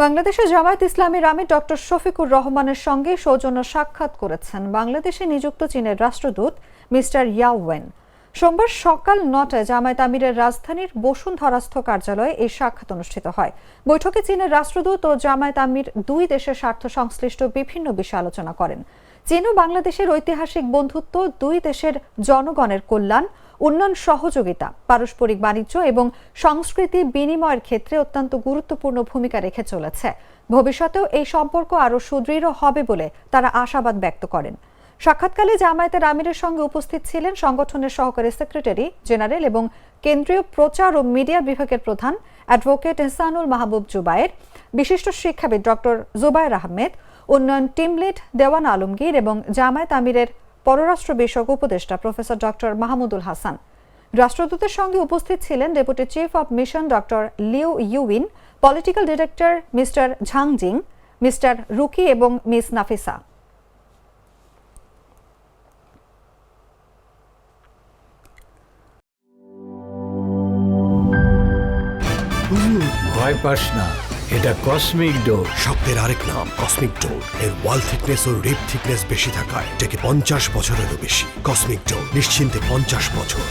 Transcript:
বাংলাদেশের জামায়াত ইসলামীর আমির ডক্টর শফিকুর রহমানের সঙ্গে সৌজন্য সাক্ষাৎ করেছেন বাংলাদেশে নিযুক্ত চীনের রাষ্ট্রদূত মিস্টার ইয়াও ওয়েন। সোমবার সকাল ৯টায় জামায়াত আমিরের রাজধানীর বসুন্ধরাস্থ কার্যালয়ে এই সাক্ষাৎ অনুষ্ঠিত হয়। বৈঠকে চীনের রাষ্ট্রদূত ও জামায়াত আমির দুই দেশের স্বার্থ সংশ্লিষ্ট বিভিন্ন বিষয়ে আলোচনা করেন। চীন ও বাংলাদেশের ঐতিহাসিক বন্ধুত্ব দুই দেশের জনগণের কল্যাণ, উন্নয়ন সহযোগিতা, পারস্পরিক বাণিজ্য এবং সংস্কৃতি বিনিময়ের ক্ষেত্রে অত্যন্ত গুরুত্বপূর্ণ ভূমিকা রেখে চলেছে। ভবিষ্যতেও এই সম্পর্ক আরও সুদৃঢ় হবে বলে তারা আশাবাদ ব্যক্ত করেন। সাক্ষাৎকালে জামায়াতের আমিরের সঙ্গে উপস্থিত ছিলেন সংগঠনের সহকারী সেক্রেটারি জেনারেল এবং কেন্দ্রীয় প্রচার ও মিডিয়া বিভাগের প্রধান অ্যাডভোকেট এহসানুল মাহবুব জুবায়ের, বিশিষ্ট শিক্ষাবিদ ডক্টর জুবায়ের আহমেদ, উন্নয়ন টিম লিড দেওয়ান আলমগীর এবং জামায়াত আমিরের পররাষ্ট্র বিষয়ক উপদেষ্টা প্রফেসর ডক্টর মাহমুদুল হাসান। রাষ্ট্রদূতের সঙ্গে উপস্থিত ছিলেন deputy chief of mission doctor Liu Yuyin, political director mister Zhang Jing, mister রুকি এবং মিস নাফিসা। ভয় পাস না, এটা কসমিক ডোজ। শব্দের আরেক নাম কসমিক ডোর। এর ওয়াল থিকনেস ও রিপ থিকনেস বেশি থাকায় এটাকে 50 বছরেরও বেশি। কসমিক ডোর, নিশ্চিন্তে 50 বছর।